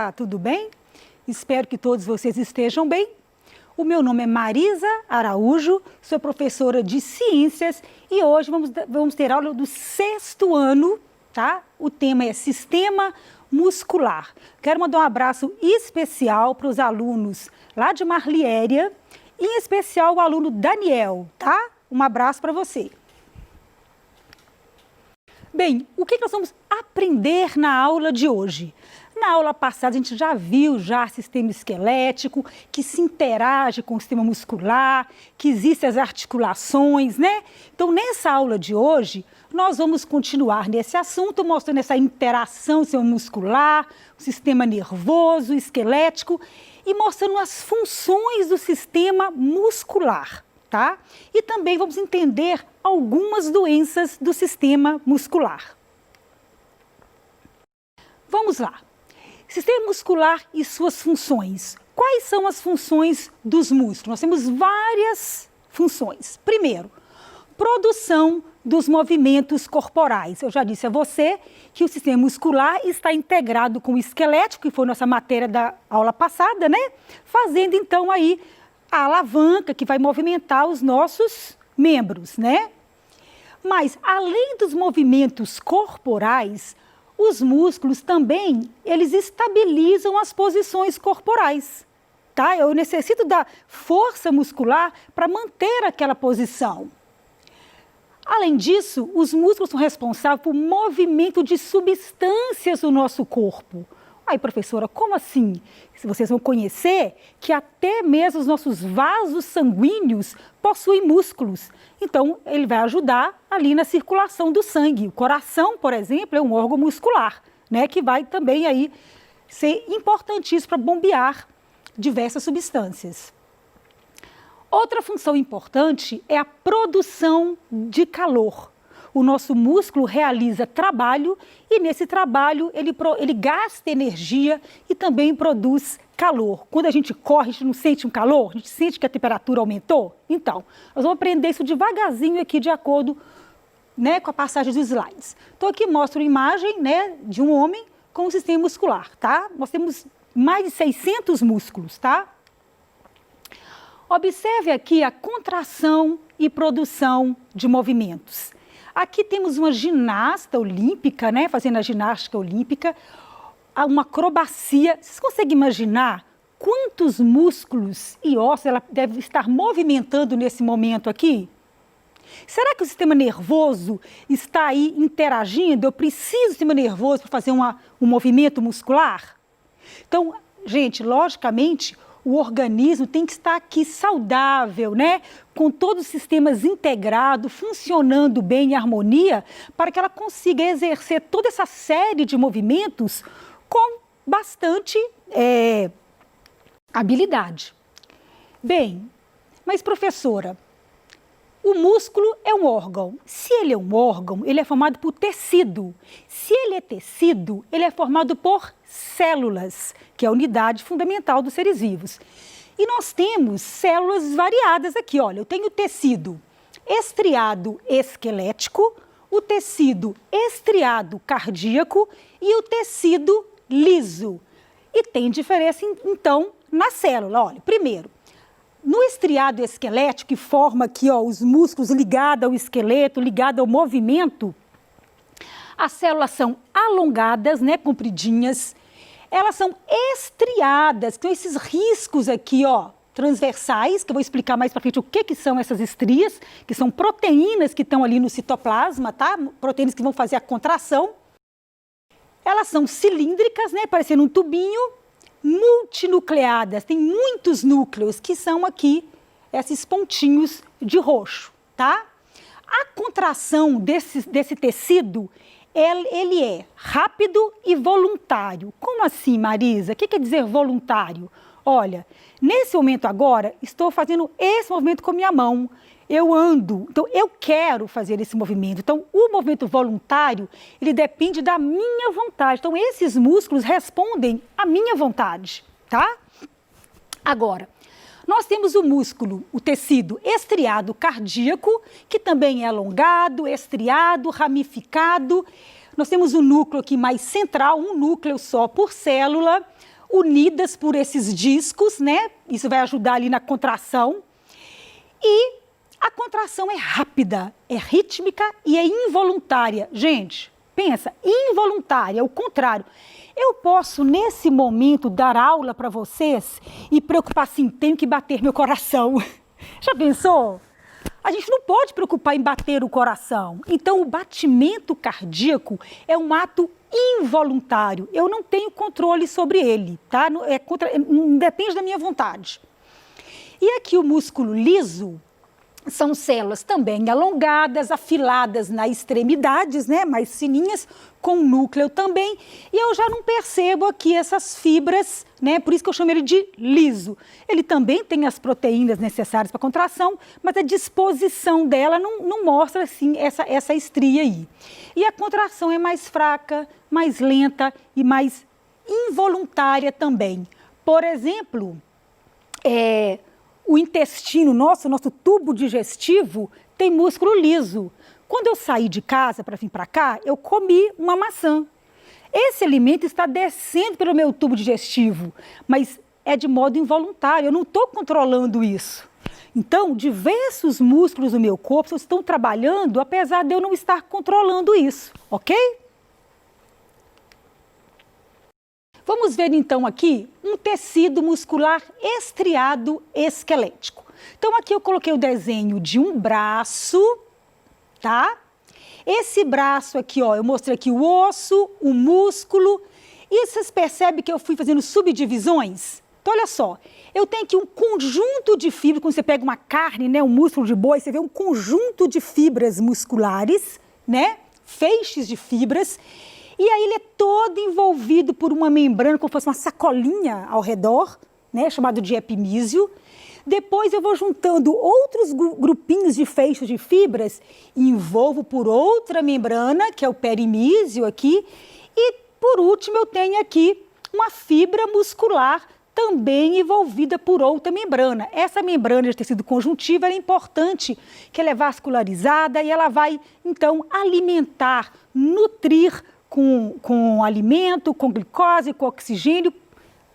Olá, tudo bem? Espero que todos vocês estejam bem. O meu nome é Marisa Araújo, sou professora de Ciências e hoje vamos ter aula do 6º ano, tá? O tema é Sistema Muscular. Quero mandar um abraço especial para os alunos lá de Marliéria, em especial o aluno Daniel, tá? Um abraço para você. Bem, o que nós vamos aprender na aula de hoje? Na aula passada a gente já viu sistema esquelético, que se interage com o sistema muscular, que existem as articulações, né? Então, nessa aula de hoje, nós vamos continuar nesse assunto, mostrando essa interação do sistema muscular, o sistema nervoso, esquelético, e mostrando as funções do sistema muscular, tá? E também vamos entender algumas doenças do sistema muscular. Vamos lá. Sistema muscular e suas funções. Quais são as funções dos músculos? Nós temos várias funções. Primeiro, produção dos movimentos corporais. Eu já disse a você que o sistema muscular está integrado com o esquelético, que foi nossa matéria da aula passada, né? Fazendo então aí a alavanca que vai movimentar os nossos membros, né? Mas além dos movimentos corporais, os músculos também, eles estabilizam as posições corporais, tá? Eu necessito da força muscular para manter aquela posição. Além disso, os músculos são responsáveis por movimento de substâncias do nosso corpo. Aí, professora, como assim? Vocês vão conhecer que até mesmo os nossos vasos sanguíneos possuem músculos. Então, ele vai ajudar ali na circulação do sangue. O coração, por exemplo, é um órgão muscular, né, que vai também aí ser importantíssimo para bombear diversas substâncias. Outra função importante é a produção de calor. O nosso músculo realiza trabalho e nesse trabalho ele gasta energia e também produz calor. Quando a gente corre, a gente não sente um calor? A gente sente que a temperatura aumentou? Então, nós vamos aprender isso devagarzinho aqui de acordo, né, com a passagem dos slides. Então, aqui mostra uma imagem, né, de um homem com um sistema muscular, tá? Nós temos mais de 600 músculos, tá? Observe aqui a contração e produção de movimentos. Aqui temos uma ginasta olímpica, né, fazendo a ginástica olímpica, uma acrobacia. Vocês conseguem imaginar quantos músculos e ossos ela deve estar movimentando nesse momento aqui? Será que o sistema nervoso está aí interagindo? Eu preciso do sistema nervoso para fazer um movimento muscular? Então, gente, logicamente, o organismo tem que estar aqui saudável, né? Com todos os sistemas integrados, funcionando bem em harmonia, para que ela consiga exercer toda essa série de movimentos com bastante habilidade. Bem, mas professora, o músculo é um órgão. Se ele é um órgão, ele é formado por tecido. Se ele é tecido, ele é formado por células, que é a unidade fundamental dos seres vivos. E nós temos células variadas aqui, olha, eu tenho o tecido estriado esquelético, o tecido estriado cardíaco e o tecido liso. E tem diferença, então, na célula. Olha, primeiro, no estriado esquelético, que forma aqui, ó, os músculos ligados ao esqueleto, ligados ao movimento, as células são alongadas, né, compridinhas, elas são estriadas, então esses riscos aqui, ó, transversais, que eu vou explicar mais para frente o que são essas estrias, que são proteínas que estão ali no citoplasma, tá? Proteínas que vão fazer a contração. Elas são cilíndricas, né, parecendo um tubinho, multinucleadas, tem muitos núcleos, que são aqui esses pontinhos de roxo, tá? A contração desse tecido, ele é rápido e voluntário. Como assim, Marisa? O que quer dizer voluntário? Olha, nesse momento agora, estou fazendo esse movimento com a minha mão. Eu ando, então eu quero fazer esse movimento. Então, o movimento voluntário, ele depende da minha vontade. Então, esses músculos respondem à minha vontade, tá? Agora, nós temos o músculo, o tecido estriado cardíaco, que também é alongado, estriado, ramificado. Nós temos o núcleo aqui mais central, um núcleo só por célula. unidas por esses discos, né? Isso vai ajudar ali na contração. E a contração é rápida, é rítmica e é involuntária. Gente, pensa, involuntária, é o contrário. Eu posso, nesse momento, dar aula para vocês e preocupar assim, tenho que bater meu coração. Já pensou? A gente não pode preocupar em bater o coração. Então, o batimento cardíaco é um ato involuntário. Eu não tenho controle sobre ele, tá? Não depende da minha vontade. E aqui o músculo liso são células também alongadas, afiladas nas extremidades, né? Mais fininhas, com núcleo também. E eu já não percebo aqui essas fibras, né? Por isso que eu chamo ele de liso. Ele também tem as proteínas necessárias para a contração, mas a disposição dela não mostra, assim, essa estria aí. E a contração é mais fraca, mais lenta e mais involuntária também. Por exemplo, o intestino nosso tubo digestivo, tem músculo liso. Quando eu saí de casa para vir para cá, eu comi uma maçã. Esse alimento está descendo pelo meu tubo digestivo, mas é de modo involuntário, eu não estou controlando isso. Então, diversos músculos do meu corpo estão trabalhando, apesar de eu não estar controlando isso, ok? Vamos ver então aqui um tecido muscular estriado esquelético. Então aqui eu coloquei o desenho de um braço, tá? Esse braço aqui, ó, eu mostrei aqui o osso, o músculo, e vocês percebem que eu fui fazendo subdivisões? Então olha só, eu tenho aqui um conjunto de fibras, quando você pega uma carne, né, um músculo de boi, você vê um conjunto de fibras musculares, né, feixes de fibras. E aí ele é todo envolvido por uma membrana, como se fosse uma sacolinha ao redor, né, chamado de epimísio. Depois eu vou juntando outros grupinhos de feixes de fibras e envolvo por outra membrana, que é o perimísio aqui. E por último eu tenho aqui uma fibra muscular também envolvida por outra membrana. Essa membrana de tecido conjuntivo é importante, que ela é vascularizada e ela vai, então, alimentar, nutrir com alimento, com glicose, com oxigênio,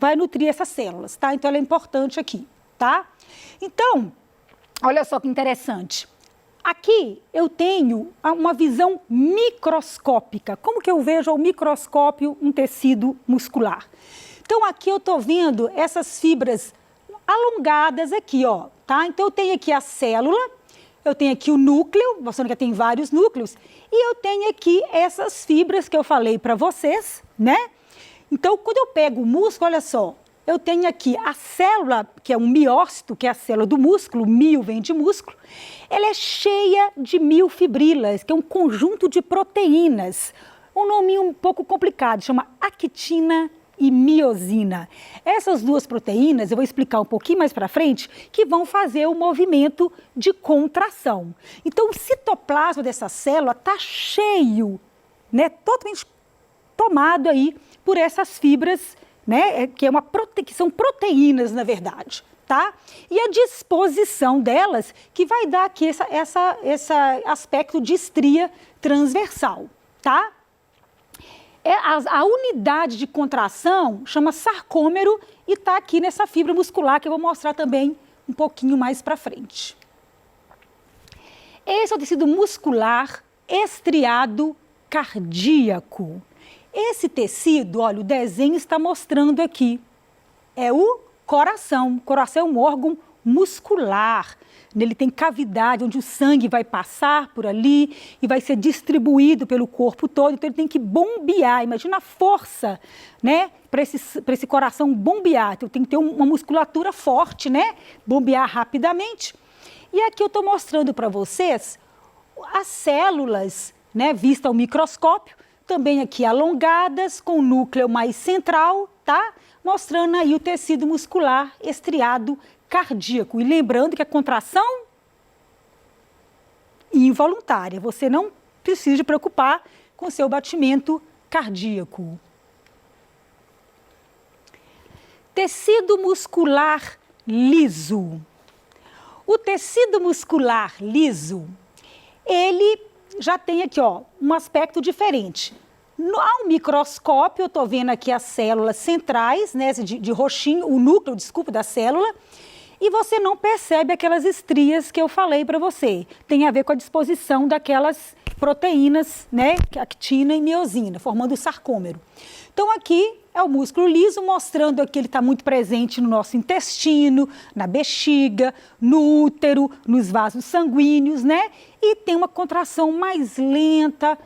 vai nutrir essas células, tá? Então, ela é importante aqui, tá? Então, olha só que interessante. Aqui eu tenho uma visão microscópica. Como que eu vejo ao microscópio um tecido muscular? Então, aqui eu estou vendo essas fibras alongadas aqui, ó, tá? Então, eu tenho aqui a célula, eu tenho aqui o núcleo, mostrando que tem vários núcleos, e eu tenho aqui essas fibras que eu falei para vocês, né? Então, quando eu pego o músculo, olha só, eu tenho aqui a célula, que é um miócito, que é a célula do músculo, mio vem de músculo, ela é cheia de miofibrilas, que é um conjunto de proteínas, um nome um pouco complicado, chama actina e miosina. Essas duas proteínas, eu vou explicar um pouquinho mais para frente, que vão fazer o movimento de contração. Então, o citoplasma dessa célula está cheio, né, totalmente tomado aí por essas fibras, né, que são proteínas, na verdade, tá? E a disposição delas que vai dar aqui esse aspecto de estria transversal, tá? A unidade de contração chama sarcômero e está aqui nessa fibra muscular que eu vou mostrar também um pouquinho mais para frente. Esse é o tecido muscular estriado cardíaco. Esse tecido, olha, o desenho está mostrando aqui, é o coração. O coração é um órgão muscular. Ele tem cavidade onde o sangue vai passar por ali e vai ser distribuído pelo corpo todo. Então, ele tem que bombear. Imagina a força, né, para esse coração bombear. Então, tem que ter uma musculatura forte, né, bombear rapidamente. E aqui eu estou mostrando para vocês as células, né, vistas ao microscópio, também aqui alongadas, com o núcleo mais central, tá? Mostrando aí o tecido muscular estriado cardíaco. E lembrando que a contração involuntária, você não precisa se preocupar com seu batimento cardíaco. Tecido muscular liso. O tecido muscular liso, ele já tem aqui, ó, um aspecto diferente. Ao microscópio, eu estou vendo aqui as células centrais, né, de roxinho, o núcleo, desculpa, da célula, e você não percebe aquelas estrias que eu falei para você. Tem a ver com a disposição daquelas proteínas, né, actina e miosina, formando o sarcômero. Então, aqui é o músculo liso, mostrando que ele está muito presente no nosso intestino, na bexiga, no útero, nos vasos sanguíneos, né? E tem uma contração mais lenta,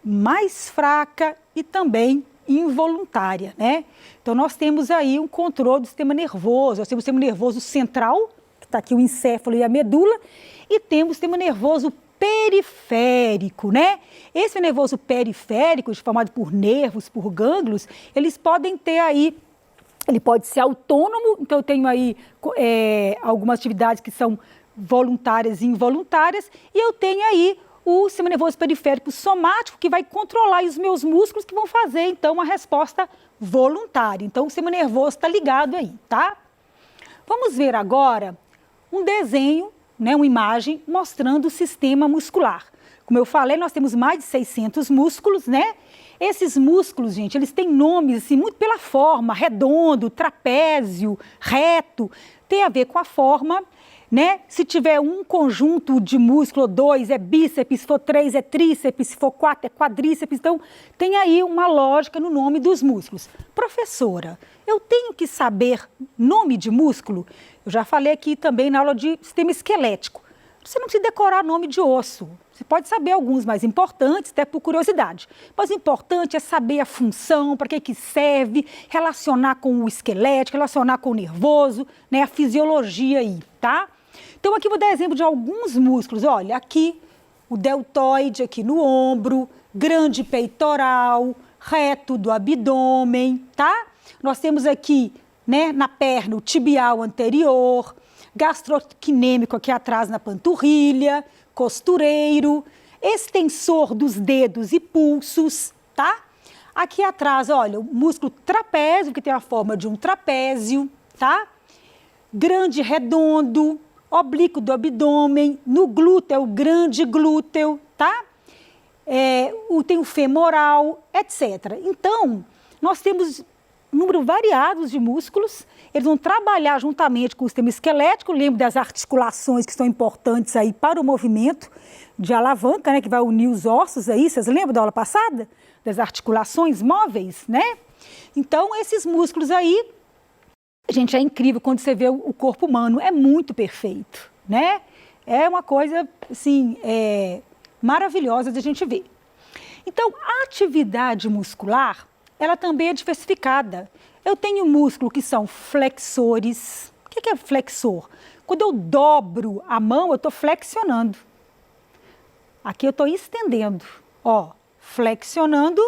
mais fraca e também involuntária, né? Então, nós temos aí um controle do sistema nervoso. Nós temos o sistema nervoso central, que está aqui o encéfalo e a medula, e temos o sistema nervoso periférico, né? Esse nervoso periférico, formado por nervos, por gânglios, eles podem ter aí, ele pode ser autônomo, então eu tenho aí algumas atividades que são voluntárias e involuntárias, e eu tenho aí o sistema nervoso periférico somático, que vai controlar os meus músculos, que vão fazer, então, uma resposta voluntária. Então, o sistema nervoso está ligado aí, tá? Vamos ver agora um desenho, né, uma imagem mostrando o sistema muscular. Como eu falei, nós temos mais de 600 músculos, né? Esses músculos, gente, eles têm nomes, assim, muito pela forma, redondo, trapézio, reto, tem a ver com a forma, né? Se tiver um conjunto de músculo, 2 é bíceps, se for 3 é tríceps, se for 4 é quadríceps. Então, tem aí uma lógica no nome dos músculos. Professora, eu tenho que saber nome de músculo? Eu já falei aqui também na aula de sistema esquelético. Você não precisa decorar nome de osso. Você pode saber alguns mais importantes, até por curiosidade. Mas o importante é saber a função, para que serve, relacionar com o esquelético, relacionar com o nervoso, né, a fisiologia aí, tá? Então, aqui eu vou dar exemplo de alguns músculos. Olha, aqui o deltoide, aqui no ombro, grande peitoral, reto do abdômen, tá? Nós temos aqui, né, na perna, o tibial anterior, gastrocnêmico aqui atrás na panturrilha, costureiro, extensor dos dedos e pulsos, tá? Aqui atrás, olha, o músculo trapézio, que tem a forma de um trapézio, tá? Grande redondo, oblíquo do abdômen, no glúteo, o grande glúteo, tá? Tem o femoral, etc. Então, nós temos número variados de músculos, eles vão trabalhar juntamente com o sistema esquelético, lembro das articulações que são importantes aí para o movimento de alavanca, né, que vai unir os ossos aí, vocês lembram da aula passada? Das articulações móveis, né? Então, esses músculos aí, gente, é incrível quando você vê o corpo humano, é muito perfeito, né? É uma coisa, assim, maravilhosa de a gente ver. Então, a atividade muscular, ela também é diversificada. Eu tenho músculos que são flexores. O que é flexor? Quando eu dobro a mão, eu estou flexionando. Aqui eu estou estendendo. Ó, flexionando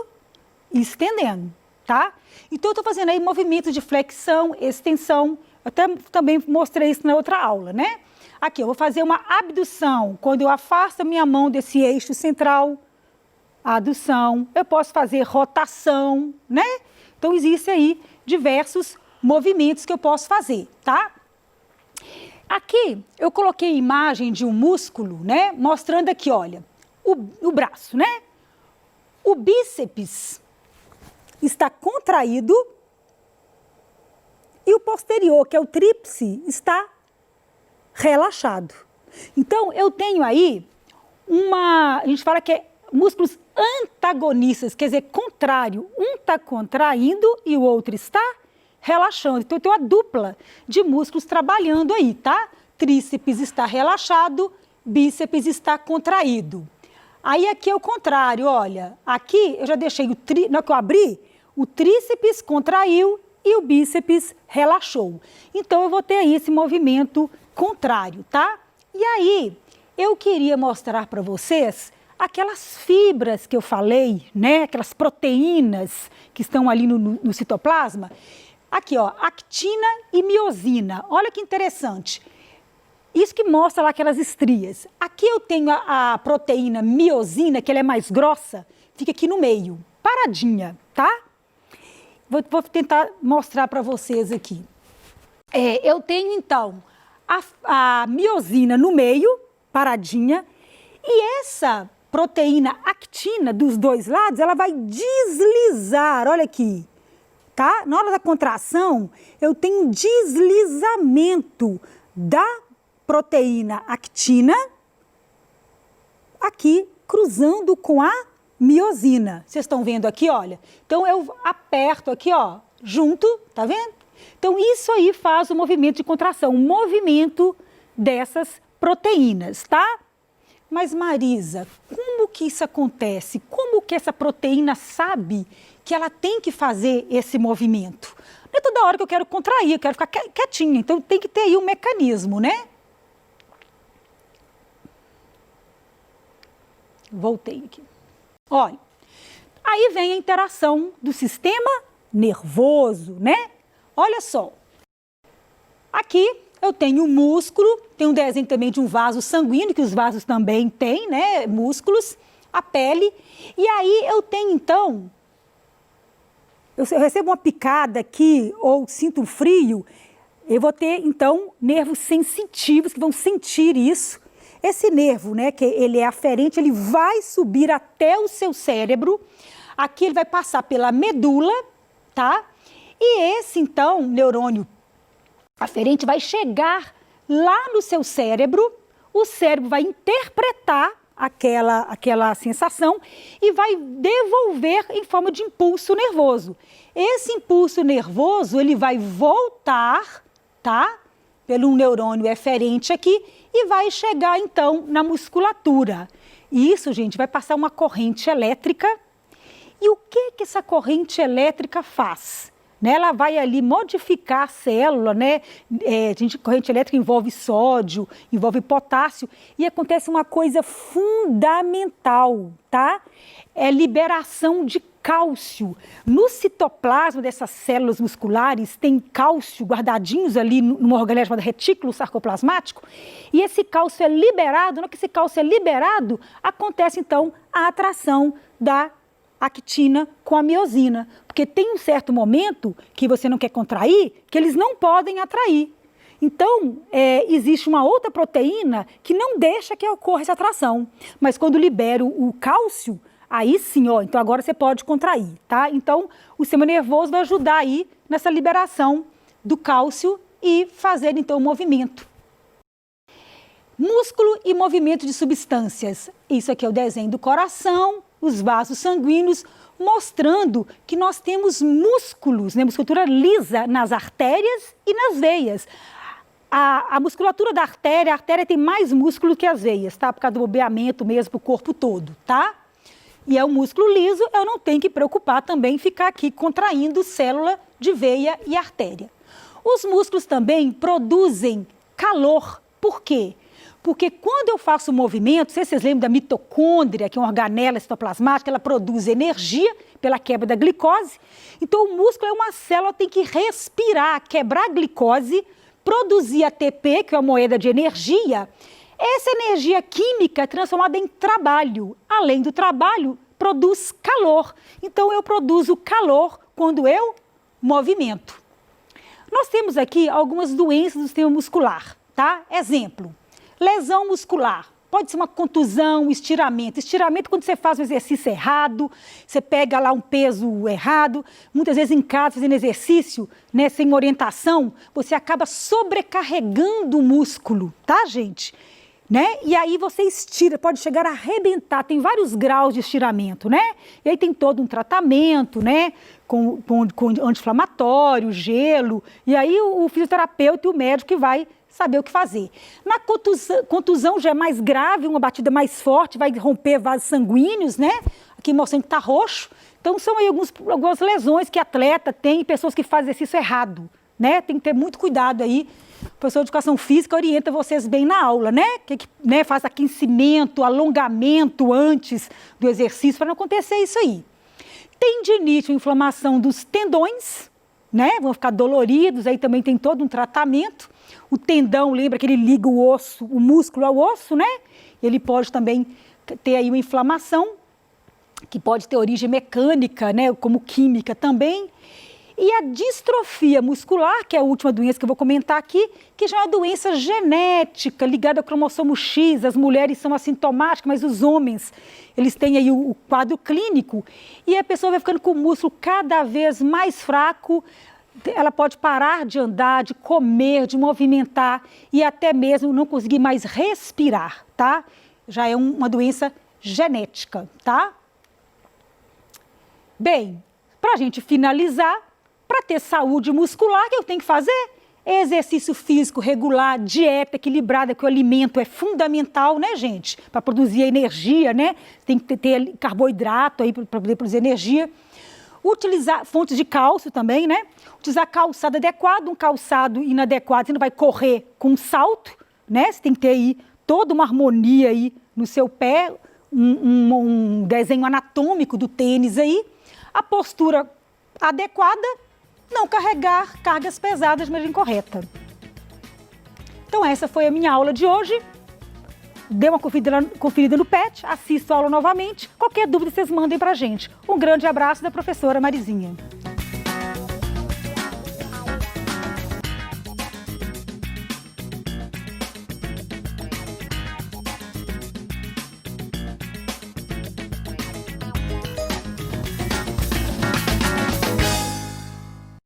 e estendendo, tá? Então, eu estou fazendo aí movimentos de flexão, extensão. Eu até também mostrei isso na outra aula, né? Aqui, eu vou fazer uma abdução. Quando eu afasto a minha mão desse eixo central, adução, eu posso fazer rotação, né? Então, existem aí diversos movimentos que eu posso fazer, tá? Aqui, eu coloquei a imagem de um músculo, né? Mostrando aqui, olha, o braço, né? O bíceps está contraído e o posterior, que é o tríceps, está relaxado. Então, eu tenho aí a gente fala que é músculos antagonistas, quer dizer, contrário. Um está contraindo e o outro está relaxando. Então, tem uma dupla de músculos trabalhando aí, tá? Tríceps está relaxado, bíceps está contraído. Aí, aqui é o contrário, olha. Aqui, eu já deixei na hora que eu abri, o tríceps contraiu e o bíceps relaxou. Então, eu vou ter aí esse movimento contrário, tá? E aí, eu queria mostrar para vocês aquelas fibras que eu falei, né? Aquelas proteínas que estão ali no citoplasma. Aqui, ó, actina e miosina. Olha que interessante. Isso que mostra lá aquelas estrias. Aqui eu tenho a proteína miosina, que ela é mais grossa, fica aqui no meio, paradinha, tá? Vou tentar mostrar para vocês aqui. Eu tenho, então, a miosina no meio, paradinha, e essa proteína actina dos dois lados, ela vai deslizar, olha aqui, tá? Na hora da contração, eu tenho um deslizamento da proteína actina aqui cruzando com a miosina. Vocês estão vendo aqui, olha? Então eu aperto aqui, ó, junto, tá vendo? Então isso aí faz o movimento de contração, o movimento dessas proteínas, tá? Mas Marisa, como que isso acontece? Como que essa proteína sabe que ela tem que fazer esse movimento? Não é toda hora que eu quero contrair, eu quero ficar quietinha, então tem que ter aí um mecanismo, né? Voltei aqui. Olha, aí vem a interação do sistema nervoso, né? Olha só. Aqui eu tenho o músculo, tem um desenho também de um vaso sanguíneo, que os vasos também têm, né? Músculos, a pele. E aí eu tenho, então, eu recebo uma picada aqui ou sinto um frio, eu vou ter, então, nervos sensitivos que vão sentir isso. Esse nervo, né, que ele é aferente, ele vai subir até o seu cérebro. Aqui ele vai passar pela medula, tá? E esse, então, neurônio aferente vai chegar lá no seu cérebro. O cérebro vai interpretar aquela sensação e vai devolver em forma de impulso nervoso. Esse impulso nervoso, ele vai voltar, tá? Pelo neurônio eferente aqui e vai chegar, então, na musculatura. E isso, gente, vai passar uma corrente elétrica. E o que essa corrente elétrica faz? Né? Ela vai ali modificar a célula, né? Corrente elétrica envolve sódio, envolve potássio. E acontece uma coisa fundamental, tá? É liberação de cálcio. No citoplasma dessas células musculares tem cálcio guardadinhos ali numa organela chamada retículo sarcoplasmático, e esse cálcio é liberado. Na hora que esse cálcio é liberado, acontece então a atração da actina com a miosina, porque tem um certo momento que você não quer contrair, que eles não podem atrair. Então, existe uma outra proteína que não deixa que ocorra essa atração, mas quando libera o cálcio, aí sim, ó, então agora você pode contrair, tá? Então, o sistema nervoso vai ajudar aí nessa liberação do cálcio e fazer, então, o movimento. Músculo e movimento de substâncias. Isso aqui é o desenho do coração, os vasos sanguíneos, mostrando que nós temos músculos, né? Musculatura lisa nas artérias e nas veias. A musculatura da artéria, a artéria tem mais músculo que as veias, tá? Por causa do bombeamento mesmo para o corpo todo, tá? E é um músculo liso, eu não tenho que preocupar também em ficar aqui contraindo célula de veia e artéria. Os músculos também produzem calor. Por quê? Porque quando eu faço movimento, não sei se vocês lembram da mitocôndria, que é uma organela citoplasmática, ela produz energia pela quebra da glicose. Então o músculo é uma célula que tem que respirar, quebrar a glicose, produzir ATP, que é uma moeda de energia. Essa energia química é transformada em trabalho. Além do trabalho, produz calor. Então, eu produzo calor quando eu movimento. Nós temos aqui algumas doenças do sistema muscular, tá? Exemplo, lesão muscular. Pode ser uma contusão, estiramento. Estiramento quando você faz um exercício errado, você pega lá um peso errado, muitas vezes em casa fazendo exercício, né, sem orientação, você acaba sobrecarregando o músculo, tá, gente? Né? E aí você estira, pode chegar a arrebentar, tem vários graus de estiramento, né? E aí tem todo um tratamento, né? Com anti-inflamatório, gelo, e aí o fisioterapeuta e o médico que vai saber o que fazer. Na contusão já é mais grave, uma batida mais forte, vai romper vasos sanguíneos, né? Aqui mostrando que está roxo. Então são aí algumas lesões que atleta tem, pessoas que fazem exercício errado, né? Tem que ter muito cuidado aí. O professor de educação física orienta vocês bem na aula, né? Né? Faz aquecimento, alongamento antes do exercício para não acontecer isso aí. Tendinite, inflamação dos tendões, né? Vão ficar doloridos, aí também tem todo um tratamento. O tendão, lembra que ele liga o osso, o músculo ao osso, né? Ele pode também ter aí uma inflamação, que pode ter origem mecânica, né? Como química também. E a distrofia muscular, que é a última doença que eu vou comentar aqui, que já é uma doença genética ligada ao cromossomo X. As mulheres são assintomáticas, mas os homens, eles têm aí o quadro clínico. E a pessoa vai ficando com o músculo cada vez mais fraco. Ela pode parar de andar, de comer, de movimentar e até mesmo não conseguir mais respirar, tá? Já é uma doença genética, tá? Bem, para a gente finalizar, para ter saúde muscular, o que eu tenho que fazer? Exercício físico regular, dieta equilibrada, que o alimento é fundamental, né, gente? Para produzir energia, né? Tem que ter carboidrato aí para poder produzir energia. Utilizar fontes de cálcio também, né? Utilizar calçado adequado, um calçado inadequado, você não vai correr com um salto, né? Você tem que ter aí toda uma harmonia aí no seu pé, um desenho anatômico do tênis aí. A postura adequada, não carregar cargas pesadas de maneira incorreta. Então essa foi a minha aula de hoje. Dê uma conferida no PET, assista a aula novamente. Qualquer dúvida vocês mandem pra gente. Um grande abraço da professora Marizinha.